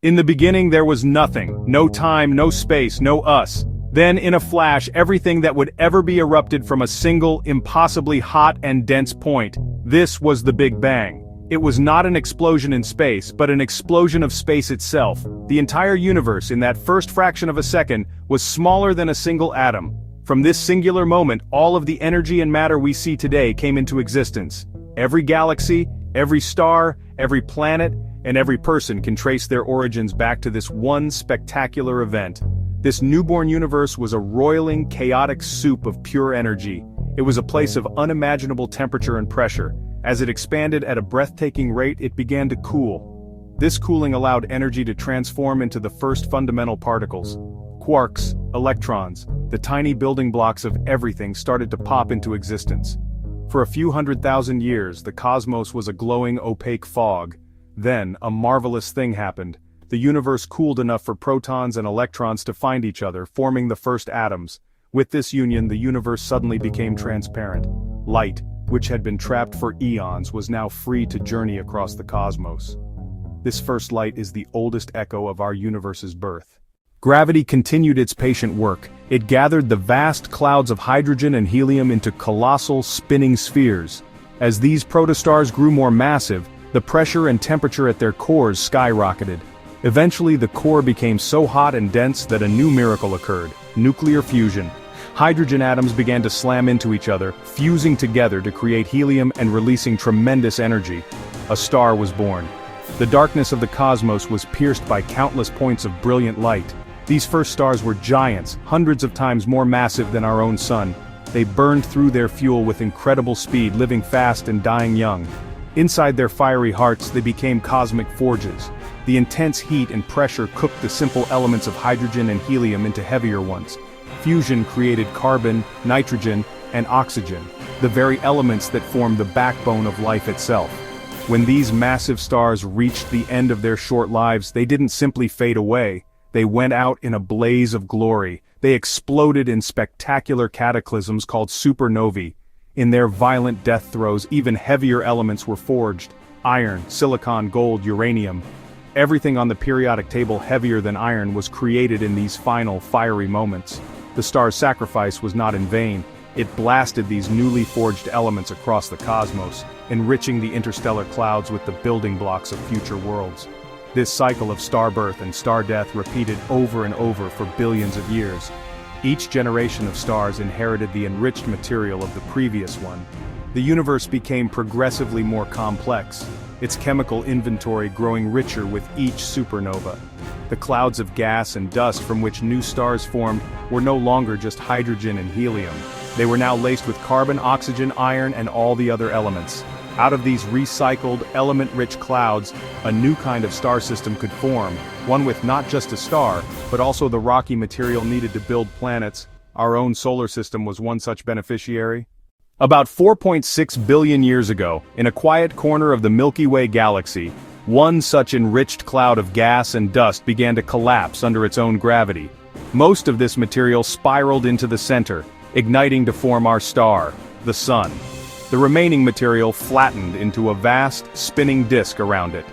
In the beginning there was nothing, no time, no space, no us. Then in a flash everything that would ever be erupted from a single, impossibly hot and dense point. This was the Big Bang. It was not an explosion in space, but an explosion of space itself. The entire universe in that first fraction of a second was smaller than a single atom. From this singular moment, all of the energy and matter we see today came into existence. Every galaxy, every star, every planet, and every person can trace their origins back to this one spectacular event. This newborn universe was a roiling, chaotic soup of pure energy. It was a place of unimaginable temperature and pressure. As it expanded at a breathtaking rate, it began to cool. This cooling allowed energy to transform into the first fundamental particles. Quarks, electrons, the tiny building blocks of everything started to pop into existence. For a few 100,000 years, the cosmos was a glowing, opaque fog. Then, a marvelous thing happened. The universe cooled enough for protons and electrons to find each other, forming the first atoms. With this union, the universe suddenly became transparent. Light, which had been trapped for eons, was now free to journey across the cosmos. This first light is the oldest echo of our universe's birth. Gravity continued its patient work. It gathered the vast clouds of hydrogen and helium into colossal, spinning spheres. As these protostars grew more massive, the pressure and temperature at their cores skyrocketed. Eventually the core became so hot and dense that a new miracle occurred: nuclear fusion. Hydrogen atoms began to slam into each other, fusing together to create helium and releasing tremendous energy. A star was born. The darkness of the cosmos was pierced by countless points of brilliant light. These first stars were giants, hundreds of times more massive than our own sun. They burned through their fuel with incredible speed, living fast and dying young. Inside their fiery hearts, they became cosmic forges. The intense heat and pressure cooked the simple elements of hydrogen and helium into heavier ones. Fusion created carbon, nitrogen, and oxygen, the very elements that form the backbone of life itself. When these massive stars reached the end of their short lives, they didn't simply fade away. They went out in a blaze of glory. They exploded in spectacular cataclysms called supernovae. In their violent death throes, even heavier elements were forged: iron, silicon, gold, uranium. Everything on the periodic table heavier than iron was created in these final, fiery moments. The star's sacrifice was not in vain. It blasted these newly forged elements across the cosmos, enriching the interstellar clouds with the building blocks of future worlds. This cycle of star birth and star death repeated over and over for billions of years. Each generation of stars inherited the enriched material of the previous one. The universe became progressively more complex, its chemical inventory growing richer with each supernova. The clouds of gas and dust from which new stars formed were no longer just hydrogen and helium. They were now laced with carbon, oxygen, iron, and all the other elements. Out of these recycled, element-rich clouds, a new kind of star system could form, one with not just a star, but also the rocky material needed to build planets. Our own solar system was one such beneficiary. About 4.6 billion years ago, in a quiet corner of the Milky Way galaxy, one such enriched cloud of gas and dust began to collapse under its own gravity. Most of this material spiraled into the center, igniting to form our star, the Sun. The remaining material flattened into a vast, spinning disk around it.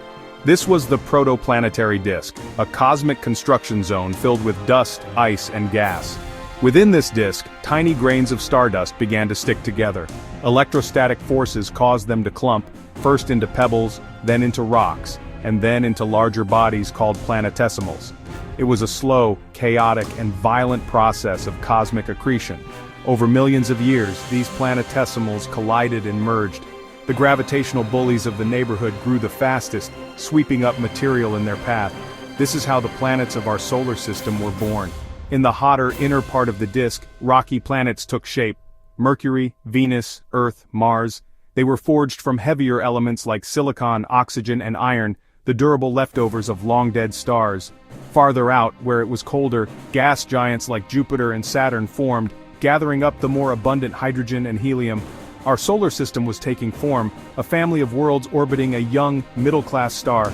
This was the protoplanetary disk, a cosmic construction zone filled with dust, ice, and gas. Within this disk, tiny grains of stardust began to stick together. Electrostatic forces caused them to clump, first into pebbles, then into rocks, and then into larger bodies called planetesimals. It was a slow, chaotic, and violent process of cosmic accretion. Over millions of years, these planetesimals collided and merged. The gravitational bullies of the neighborhood grew the fastest, sweeping up material in their path. This is how the planets of our solar system were born. In the hotter inner part of the disk, rocky planets took shape. Mercury, Venus, Earth, Mars. They were forged from heavier elements like silicon, oxygen, and iron, the durable leftovers of long-dead stars. Farther out, where it was colder, gas giants like Jupiter and Saturn formed, gathering up the more abundant hydrogen and helium. Our solar system was taking form, a family of worlds orbiting a young, middle-class star.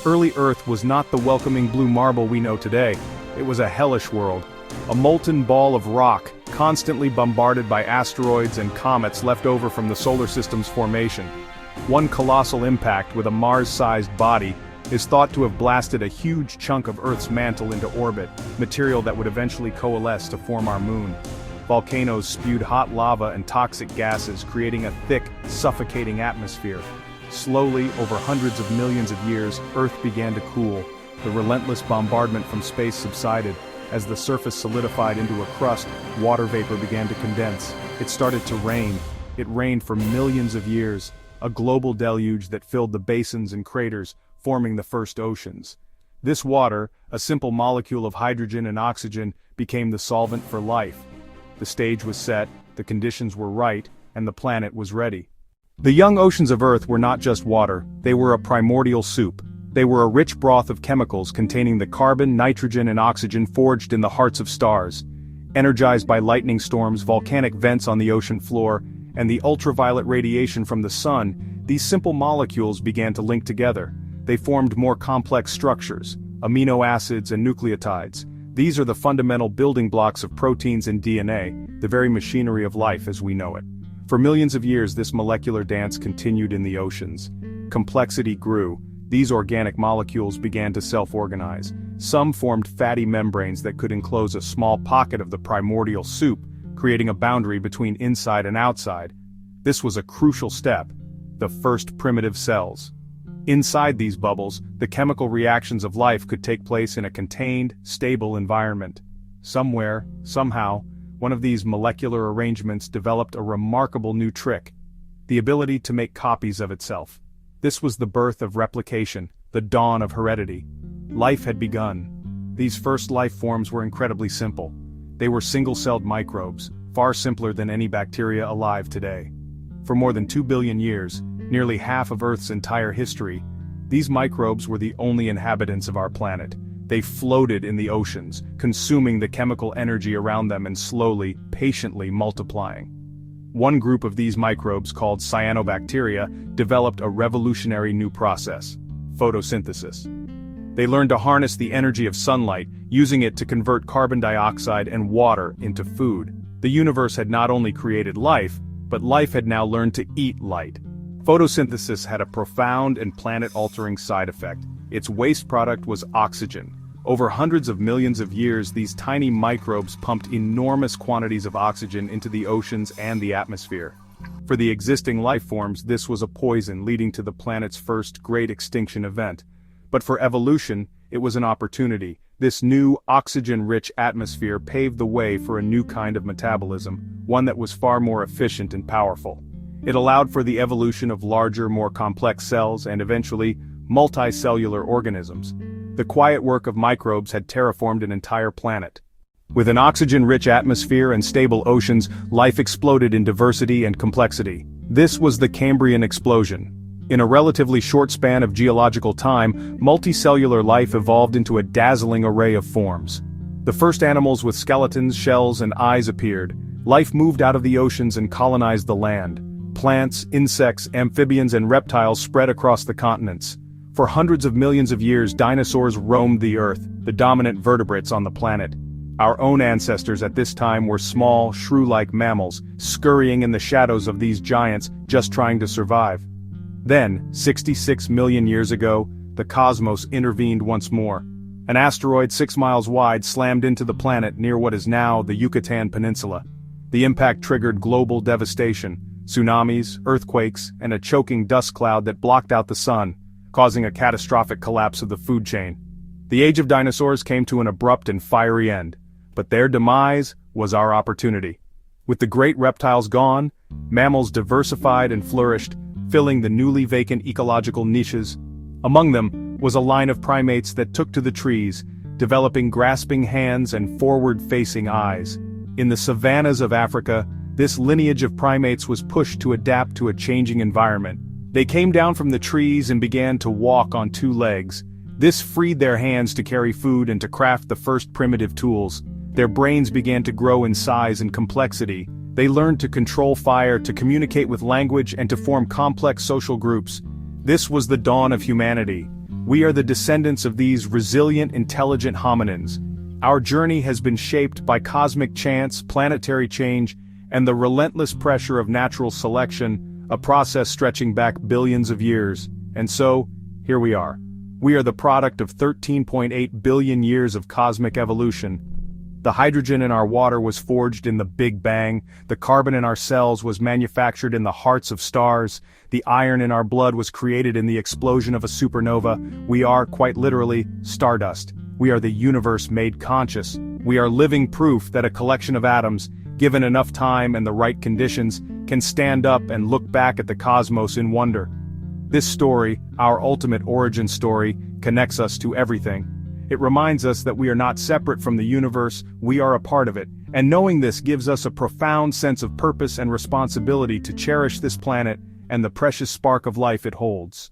Early Earth was not the welcoming blue marble we know today. It was a hellish world, a molten ball of rock, constantly bombarded by asteroids and comets left over from the solar system's formation. One colossal impact with a Mars-sized body is thought to have blasted a huge chunk of Earth's mantle into orbit, material that would eventually coalesce to form our moon. Volcanoes spewed hot lava and toxic gases, creating a thick, suffocating atmosphere. Slowly, over hundreds of millions of years, Earth began to cool. The relentless bombardment from space subsided. As the surface solidified into a crust, water vapor began to condense. It started to rain. It rained for millions of years, a global deluge that filled the basins and craters, forming the first oceans. This water, a simple molecule of hydrogen and oxygen, became the solvent for life. The stage was set, the conditions were right, and the planet was ready. The young oceans of Earth were not just water, they were a primordial soup. They were a rich broth of chemicals containing the carbon, nitrogen, and oxygen forged in the hearts of stars. Energized by lightning storms, volcanic vents on the ocean floor, and the ultraviolet radiation from the sun, these simple molecules began to link together. They formed more complex structures, amino acids and nucleotides. These are the fundamental building blocks of proteins and DNA, the very machinery of life as we know it. For millions of years, this molecular dance continued in the oceans. Complexity grew. These organic molecules began to self-organize. Some formed fatty membranes that could enclose a small pocket of the primordial soup, creating a boundary between inside and outside. This was a crucial step, the first primitive cells. Inside these bubbles, the chemical reactions of life could take place in a contained, stable environment. Somewhere, somehow, one of these molecular arrangements developed a remarkable new trick: the ability to make copies of itself. This was the birth of replication, the dawn of heredity. Life had begun. These first life forms were incredibly simple. They were single-celled microbes, far simpler than any bacteria alive today. For more than 2 billion years, nearly half of Earth's entire history, these microbes were the only inhabitants of our planet. They floated in the oceans, consuming the chemical energy around them and slowly, patiently multiplying. One group of these microbes, called cyanobacteria, developed a revolutionary new process: photosynthesis. They learned to harness the energy of sunlight, using it to convert carbon dioxide and water into food. The universe had not only created life, but life had now learned to eat light. Photosynthesis had a profound and planet-altering side effect. Its waste product was oxygen. Over hundreds of millions of years, these tiny microbes pumped enormous quantities of oxygen into the oceans and the atmosphere. For the existing life forms, this was a poison, leading to the planet's first great extinction event. But for evolution, it was an opportunity. This new, oxygen-rich atmosphere paved the way for a new kind of metabolism, one that was far more efficient and powerful. It allowed for the evolution of larger, more complex cells and eventually, multicellular organisms. The quiet work of microbes had terraformed an entire planet. With an oxygen-rich atmosphere and stable oceans, life exploded in diversity and complexity. This was the Cambrian explosion. In a relatively short span of geological time, multicellular life evolved into a dazzling array of forms. The first animals with skeletons, shells, and eyes appeared. Life moved out of the oceans and colonized the land. Plants, insects, amphibians, and reptiles spread across the continents. For hundreds of millions of years, dinosaurs roamed the Earth, the dominant vertebrates on the planet. Our own ancestors at this time were small, shrew-like mammals, scurrying in the shadows of these giants, just trying to survive. Then, 66 million years ago, the cosmos intervened once more. An asteroid 6 miles wide slammed into the planet near what is now the Yucatan Peninsula. The impact triggered global devastation, tsunamis, earthquakes, and a choking dust cloud that blocked out the sun, causing a catastrophic collapse of the food chain. The age of dinosaurs came to an abrupt and fiery end, but their demise was our opportunity. With the great reptiles gone, mammals diversified and flourished, filling the newly vacant ecological niches. Among them was a line of primates that took to the trees, developing grasping hands and forward-facing eyes. In the savannas of Africa, this lineage of primates was pushed to adapt to a changing environment. They came down from the trees and began to walk on 2 legs. This freed their hands to carry food and to craft the first primitive tools. Their brains began to grow in size and complexity. They learned to control fire, to communicate with language, and to form complex social groups. This was the dawn of humanity. We are the descendants of these resilient, intelligent hominins. Our journey has been shaped by cosmic chance, planetary change, and the relentless pressure of natural selection, a process stretching back billions of years. And so, here we are. We are the product of 13.8 billion years of cosmic evolution. The hydrogen in our water was forged in the Big Bang, the carbon in our cells was manufactured in the hearts of stars, the iron in our blood was created in the explosion of a supernova. We are, quite literally, stardust. We are the universe made conscious. We are living proof that a collection of atoms, given enough time and the right conditions, can stand up and look back at the cosmos in wonder. This story, our ultimate origin story, connects us to everything. It reminds us that we are not separate from the universe, we are a part of it, and knowing this gives us a profound sense of purpose and responsibility to cherish this planet and the precious spark of life it holds.